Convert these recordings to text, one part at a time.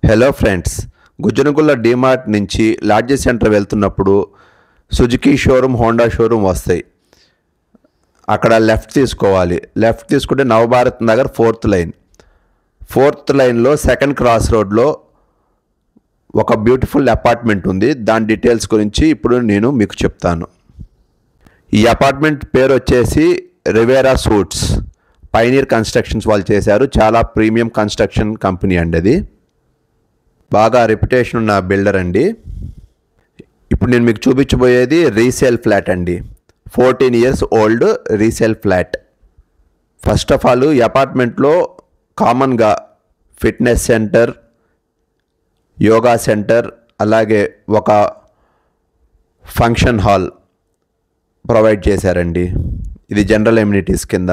Hello friends, గుజ్జనగుల్ల DMart నుంచి lodge centre వెళ్తున్నప్పుడు Suzuki showroom, Honda showroom వస్తాయి. అక్కడ లెఫ్ట్ తీసుకోవాలి. లెఫ్ట్ తీసుకుంటే నవభారత్ నగర్ ఫోర్త్ లైన్లో సెకండ్ క్రాస్ రోడ్లో ఒక బ్యూటిఫుల్ అపార్ట్మెంట్ ఉంది. దాని డీటెయిల్స్ గురించి ఇప్పుడు నేను మీకు చెప్తాను. ఈ అపార్ట్మెంట్ పేరు వచ్చేసి రివేరా సూట్స్. పైనీర్ కన్స్ట్రక్షన్స్ వాళ్ళు చేశారు. చాలా ప్రీమియం కన్స్ట్రక్షన్ కంపెనీ అండి. అది బాగా రెప్యుటేషన్ ఉన్న బిల్డర్ అండి. ఇప్పుడు నేను మీకు చూపించబోయేది రీసేల్ ఫ్లాట్ అండి. 14 years old resale flat. First of all ఈ అపార్ట్మెంట్లో కామన్గా ఫిట్నెస్ సెంటర్, యోగా సెంటర్, అలాగే ఒక ఫంక్షన్ హాల్ ప్రొవైడ్ చేశారండి. ఇది జనరల్ ఎమ్యూనిటీస్ కింద.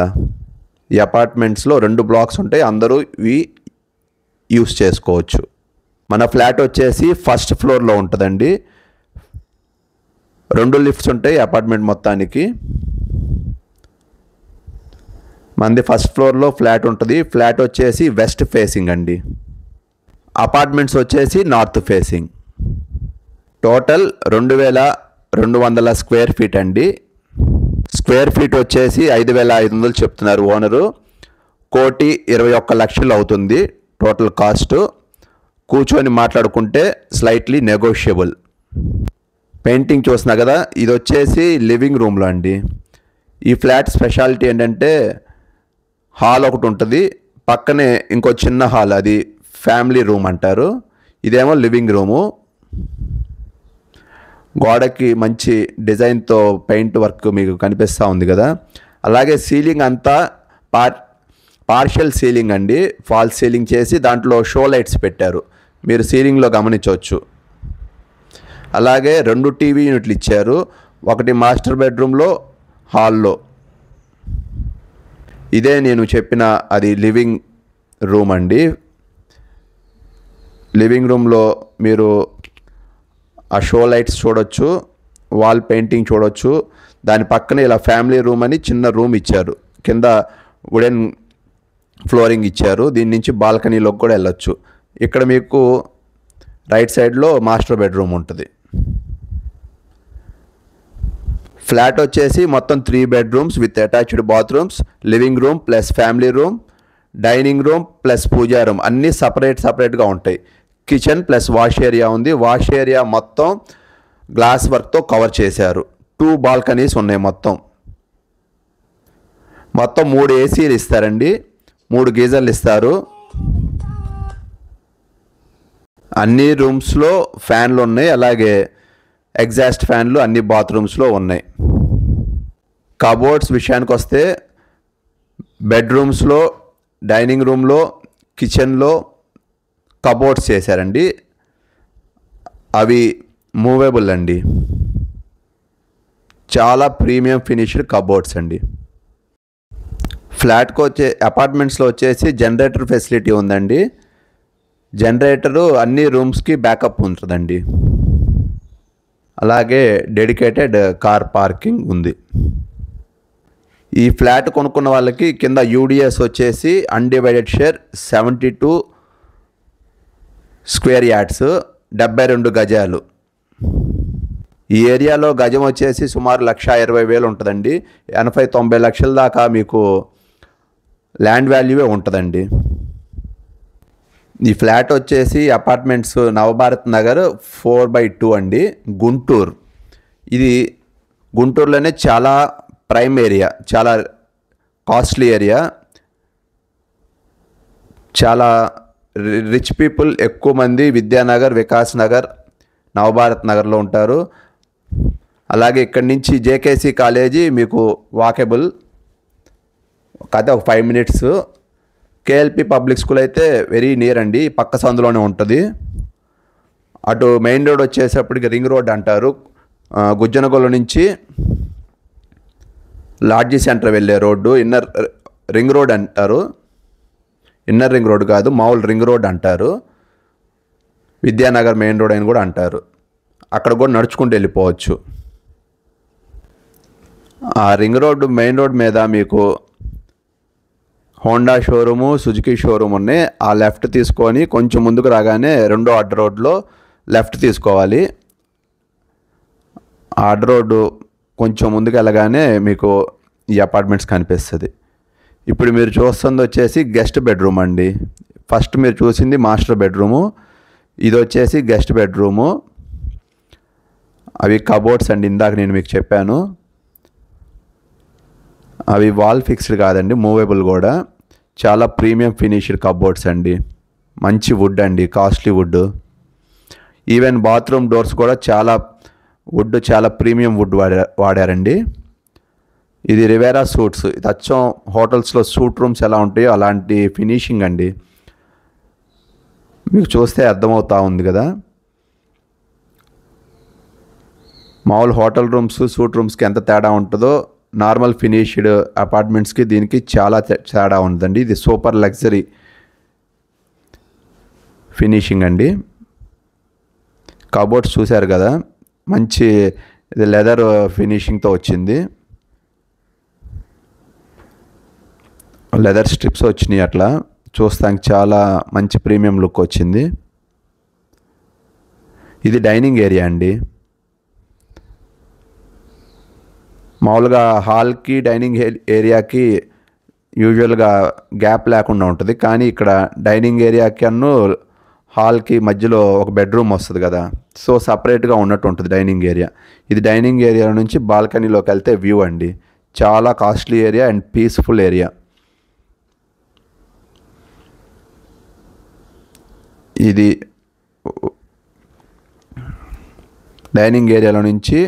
ఈ అపార్ట్మెంట్స్లో 2 blocks ఉంటాయి. అందరూ ఇవి యూస్ చేసుకోవచ్చు. మన ఫ్లాట్ వచ్చేసి ఫస్ట్ ఫ్లోర్లో ఉంటుందండి. 2 లిఫ్ట్స్ ఉంటాయి అపార్ట్మెంట్ మొత్తానికి. మనది ఫస్ట్ ఫ్లోర్లో ఫ్లాట్ ఉంటుంది. ఫ్లాట్ వచ్చేసి వెస్ట్ ఫేసింగ్ అండి. అపార్ట్మెంట్స్ వచ్చేసి north facing. Total 2200 square feet అండి. స్క్వేర్ ఫీట్ వచ్చేసి 5500 చెప్తున్నారు ఓనరు. 1,21,00,000 అవుతుంది టోటల్ కాస్ట్. కూర్చొని మాట్లాడుకుంటే స్లైట్లీ నెగోషియబుల్. పెయింటింగ్ చూస్తున్నా కదా, ఇది వచ్చేసి లివింగ్ రూమ్లో అండి. ఈ ఫ్లాట్ స్పెషాలిటీ ఏంటంటే హాల్ ఒకటి ఉంటుంది, పక్కనే ఇంకో చిన్న హాల్, అది ఫ్యామిలీ రూమ్ అంటారు. ఇదేమో లివింగ్ రూము. గోడకి మంచి డిజైన్తో పెయింట్ వర్క్ మీకు కనిపిస్తూ ఉంది కదా. అలాగే సీలింగ్ అంతా పార్షియల్ సీలింగ్ అండి. ఫాల్స్ సీలింగ్ చేసి దాంట్లో షో లైట్స్ పెట్టారు, మీరు సీలింగ్లో గమనించవచ్చు. అలాగే 2 టీవీ యూనిట్లు ఇచ్చారు. ఒకటి మాస్టర్ బెడ్రూమ్లో, హాల్లో. ఇదే నేను చెప్పిన అది లివింగ్ రూమ్ అండి. లివింగ్ రూమ్లో మీరు ఆ షో లైట్స్ చూడొచ్చు, వాల్ పెయింటింగ్ చూడొచ్చు. దాని పక్కనే ఇలా ఫ్యామిలీ రూమ్ అని చిన్న రూమ్ ఇచ్చారు. కింద వుడెన్ ఫ్లోరింగ్ ఇచ్చారు. దీని నుంచి బాల్కనీలోకి కూడా వెళ్ళొచ్చు. ఇక్కడ మీకు రైట్ సైడ్లో మాస్టర్ బెడ్రూమ్ ఉంటుంది. ఫ్లాట్ వచ్చేసి మొత్తం 3 bedrooms with attached bathrooms, living room plus family room, dining room plus puja room అన్నీ సపరేట్గా ఉంటాయి. కిచెన్ ప్లస్ వాష్ ఏరియా ఉంది. వాష్ ఏరియా మొత్తం గ్లాస్ వర్క్తో కవర్ చేశారు. 2 balconies ఉన్నాయి. మొత్తం 3 ఏసీలు ఇస్తారండి. 3 గీజర్లు ఇస్తారు. అన్ని రూమ్స్లో ఫ్యాన్లు ఉన్నాయి. అలాగే ఎగ్జాస్ట్ ఫ్యాన్లు అన్ని బాత్రూమ్స్లో ఉన్నాయి. కబోర్డ్స్ విషయానికి వస్తే బెడ్రూమ్స్లో, డైనింగ్ రూమ్లో, కిచెన్లో కబోర్డ్స్ చేశారండి. అవి మూవేబుల్ అండి. చాలా ప్రీమియం ఫినిష్డ్ కబోర్డ్స్ అండి. ఫ్లాట్కి అపార్ట్మెంట్స్లో వచ్చేసి జనరేటర్ ఫెసిలిటీ ఉందండి. జనరేటరు అన్ని రూమ్స్కి బ్యాకప్ ఉంటుందండి. అలాగే డెడికేటెడ్ కార్ పార్కింగ్ ఉంది. ఈ ఫ్లాట్ కొనుక్కున్న వాళ్ళకి కింద యూడిఎస్ వచ్చేసి అన్డివైడెడ్ షేర్ 72 square yards, 72 గజాలు. ఈ ఏరియాలో గజం వచ్చేసి సుమారు 1,20,000 ఉంటుందండి. 80-90 లక్షల దాకా మీకు ల్యాండ్ వాల్యూవే ఉంటుందండి. ఈ ఫ్లాట్ వచ్చేసి అపార్ట్మెంట్స్ నవభారత్ నగర్ 4/2 అండి, గుంటూరు. ఇది గుంటూరులోనే చాలా ప్రైమ్ ఏరియా, చాలా కాస్ట్లీ ఏరియా. చాలా రిచ్ పీపుల్ ఎక్కువ మంది విద్యానగర్, వికాస్ నగర్, నవభారత్ నగర్లో ఉంటారు. అలాగే ఇక్కడి నుంచి జేకేసీ కాలేజీ మీకు వాకేబుల్, కాకపోతే ఒక 5 minutes. కేఎల్పి పబ్లిక్ స్కూల్ అయితే వెరీ నియర్ అండి, పక్క సందులోనే ఉంటుంది. అటు మెయిన్ రోడ్ వచ్చేసప్పటికి రింగ్ రోడ్ అంటారు. గుజ్జనగొల్ల నుంచి లాడ్జీ సెంటర్ వెళ్ళే రోడ్డు ఇన్నర్ రింగ్ రోడ్ అంటారు. ఇన్నర్ రింగ్ రోడ్ కాదు, మామూలు రింగ్ రోడ్ అంటారు. విద్యానగర్ మెయిన్ రోడ్ అని కూడా అంటారు. అక్కడ కూడా నడుచుకుంటూ వెళ్ళిపోవచ్చు. ఆ రింగ్ రోడ్డు మెయిన్ రోడ్ మీద మీకు హోండా షోరూము, సుజుకి షోరూమ్ ఉన్నాయి. ఆ లెఫ్ట్ తీసుకొని కొంచెం ముందుకు రాగానే రెండో అడ్డ రోడ్లో లెఫ్ట్ తీసుకోవాలి. ఆ అడ్డ రోడ్డు కొంచెం ముందుకు వెళ్ళగానే మీకు ఈ అపార్ట్మెంట్స్ కనిపిస్తుంది. ఇప్పుడు మీరు చూస్తుంది వచ్చేసి గెస్ట్ బెడ్రూమ్ అండి. ఫస్ట్ మీరు చూసింది మాస్టర్ బెడ్రూము, ఇది వచ్చేసి గెస్ట్ బెడ్రూము. అవి కబోర్డ్స్ అండి, ఇందాక నేను మీకు చెప్పాను. అవి వాల్ ఫిక్స్డ్ కాదండి, మూవేబుల్ కూడా. చాలా ప్రీమియం ఫినిష్డ్ కబోర్డ్స్ అండి, మంచి వుడ్ అండి, costly wood. Even bathroom doors కూడా చాలా ప్రీమియం వుడ్ వాడారండి. ఇది రివేరా సూట్స్. ఇది అచ్చం హోటల్స్లో సూట్ రూమ్స్ ఎలా ఉంటాయో అలాంటి ఫినిషింగ్ అండి. మీకు చూస్తే అర్థమవుతా ఉంది కదా. మామూలు హోటల్ రూమ్స్, సూట్ రూమ్స్కి ఎంత తేడా ఉంటుందో నార్మల్ ఫినిష్డ్ అపార్ట్మెంట్స్కి దీనికి చాలా తేడా ఉందండి. ఇది సూపర్ లగ్జరీ ఫినిషింగ్ అండి. కబోర్డ్స్ చూశారు కదా, మంచి ఇది లెదర్ ఫినిషింగ్తో వచ్చింది. లెదర్ స్ట్రిప్స్ వచ్చినాయి. అట్లా చూస్తానికి చాలా మంచి ప్రీమియం లుక్ వచ్చింది. ఇది డైనింగ్ ఏరియా అండి. మామూలుగా హాల్కి డైనింగ్ ఏరియాకి యూజువల్గా గ్యాప్ లేకుండా ఉంటుంది, కానీ ఇక్కడ డైనింగ్ ఏరియాకి హాల్కి మధ్యలో ఒక బెడ్రూమ్ వస్తుంది కదా, సో సపరేట్గా ఉన్నట్టు ఉంటుంది డైనింగ్ ఏరియా. ఇది డైనింగ్ ఏరియా నుంచి బాల్కనీలోకి వెళ్తే వ్యూ అండి. చాలా costly area and peaceful area. ఇది డైనింగ్ ఏరియాలో నుంచి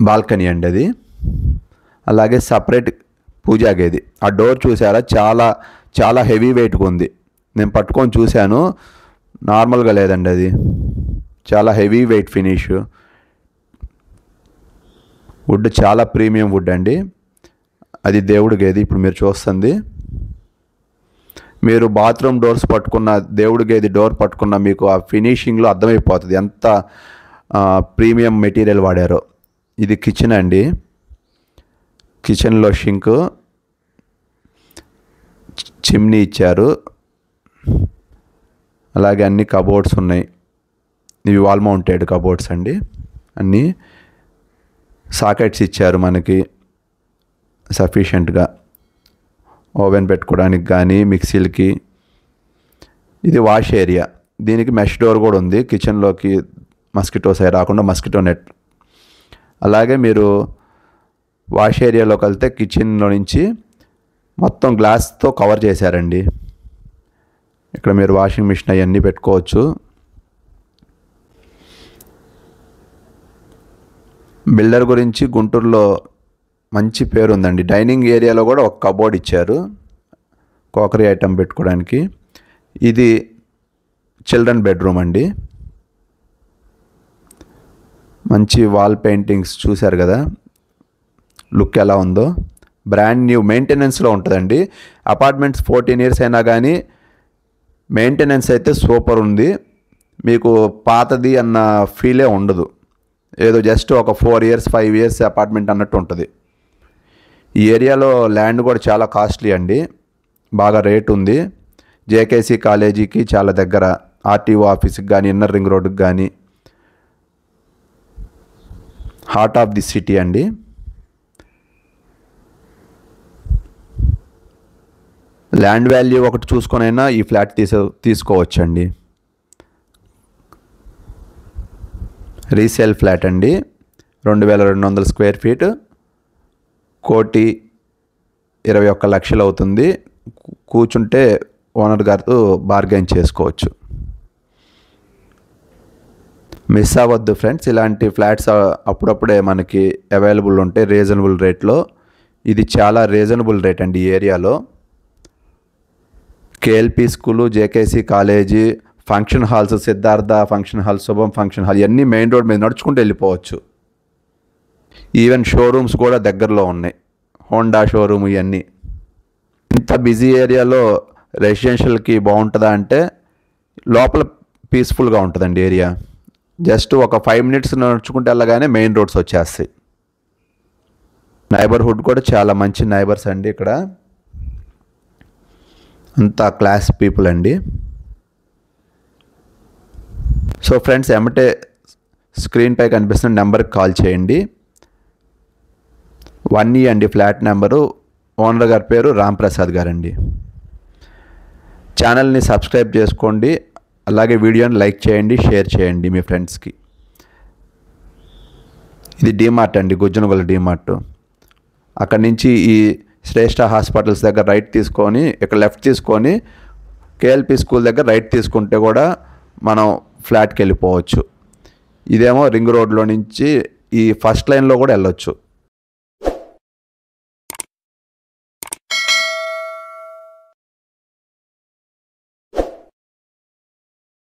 బాల్కనీ అండి అది. అలాగే సపరేట్ పూజా గది. ఆ డోర్ చూసారా, చాలా హెవీ వెయిట్గా ఉంది. నేను పట్టుకొని చూశాను, నార్మల్గా లేదండి, అది చాలా హెవీ వెయిట్ ఫినిష్. వుడ్ చాలా ప్రీమియం వుడ్ అండి. అది దేవుడి గది ఇప్పుడు మీరు చూస్తుంది. మీరు బాత్రూమ్ డోర్స్ పట్టుకున్న, దేవుడి గది డోర్ పట్టుకున్న మీకు ఆ ఫినిషింగ్లో అర్థమైపోతుంది ఎంత ప్రీమియం మెటీరియల్ వాడారో. ఇది కిచెన్ అండి. కిచెన్లో షింక్, చిమ్నీ ఇచ్చారు, అలాగే అన్ని కబోర్డ్స్ ఉన్నాయి. ఇవి వాల్ మౌంటెడ్ కబోర్డ్స్ అండి. అన్నీ సాకెట్స్ ఇచ్చారు మనకి సఫిషియెంట్గా, ఓవెన్ పెట్టుకోవడానికి కానీ మిక్సీలకి. ఇది వాష్ ఏరియా. దీనికి మెష్ డోర్ కూడా ఉంది, కిచెన్లోకి మస్కిటోస్ అవి రాకుండా మస్కిటో నెట్. అలాగే మీరు వాష్ ఏరియాలోకి వెళ్తే కిచెన్లో నుంచి మొత్తం గ్లాస్తో కవర్ చేశారండి. ఇక్కడ మీరు వాషింగ్ మిషన్ అవన్నీ పెట్టుకోవచ్చు. బిల్డర్ గురించి గుంటూరులో మంచి పేరు ఉందండి. డైనింగ్ ఏరియాలో కూడా ఒక కబోర్డ్ ఇచ్చారు క్రోకరీ ఐటమ్ పెట్టుకోవడానికి. ఇది చిల్డ్రన్ బెడ్రూమ్ అండి. మంచి వాల్ పెయింటింగ్స్ చూశారు కదా, లుక్ ఎలా ఉందో. బ్రాండ్ న్యూ, మెయింటెనెన్స్లో ఉంటుందండి. అపార్ట్మెంట్స్ 14 years అయినా కానీ మెయింటెనెన్స్ అయితే సూపర్ ఉంది. మీకు పాతది అన్న ఫీలే ఉండదు. ఏదో జస్ట్ ఒక 4 years 5 years అపార్ట్మెంట్ అన్నట్టు ఉంటుంది. ఈ ఏరియాలో ల్యాండ్ కూడా చాలా కాస్ట్లీ అండి, బాగా రేట్ ఉంది. జేకేసీ కాలేజీకి చాలా దగ్గర, ఆర్టీఓ ఆఫీస్కి కానీ, ఇన్నర్ రింగ్ రోడ్కి కానీ, హార్ట్ ఆఫ్ ది సిటీ అండి. ల్యాండ్ వాల్యూ ఒకటి చూసుకొనైనా ఈ ఫ్లాట్ తీసుకోవచ్చండి. రీసేల్ ఫ్లాట్ అండి. 2200 square feet, 1,21,00,000 అవుతుంది. కూర్చుంటే ఓనర్ గారితో బార్గెన్ చేసుకోవచ్చు. మిస్ అవ్వద్దు ఫ్రెండ్స్, ఇలాంటి ఫ్లాట్స్ అప్పుడప్పుడే మనకి అవైలబుల్ ఉంటాయి రీజనబుల్ రేట్లో. ఇది చాలా రీజనబుల్ రేట్ అండి ఈ ఏరియాలో. KLP school, JKC college, function halls, Siddhartha function hall, శుభం ఫంక్షన్ హాల్ ఇవన్నీ మెయిన్ రోడ్ మీద నడుచుకుంటూ వెళ్ళిపోవచ్చు. ఈవెన్ షోరూమ్స్ కూడా దగ్గరలో ఉన్నాయి, హోండా షోరూమ్ ఇవన్నీ. ఇంత బిజీ ఏరియాలో రెసిడెన్షియల్కి బాగుంటుందా అంటే లోపల పీస్ఫుల్గా ఉంటుందండి ఏరియా. జస్ట్ ఒక 5 minutes నడుచుకుంటూ వెళ్ళగానే మెయిన్ రోడ్స్ వచ్చేస్తాయి. నైబర్హుడ్ కూడా చాలా మంచి నైబర్స్ అండి ఇక్కడ. అంతా క్లాస్ పీపుల్ అండి. సో ఫ్రెండ్స్, ఎమ్మటే స్క్రీన్పై కనిపిస్తున్న నెంబర్కి కాల్ చేయండి. 1E అండి ఫ్లాట్ నెంబరు. ఓనర్ గారి పేరు రాంప్రసాద్ గారండి. ఛానల్ని సబ్స్క్రైబ్ చేసుకోండి, అలాగే వీడియోని లైక్ చేయండి, షేర్ చేయండి మీ ఫ్రెండ్స్కి. ఇది డీమార్ట్ అండి, గుజ్జనగొల్ల డీమార్ట్. అక్కడి నుంచి ఈ శ్రేష్ఠ హాస్పిటల్స్ దగ్గర రైట్ తీసుకొని ఇక్కడ లెఫ్ట్ తీసుకొని కేఎల్పి స్కూల్ దగ్గర రైట్ తీసుకుంటే కూడా మనం ఫ్లాట్కి వెళ్ళిపోవచ్చు. ఇదేమో రింగ్ రోడ్లో నుంచి ఈ ఫస్ట్ లైన్లో కూడా వెళ్ళొచ్చు.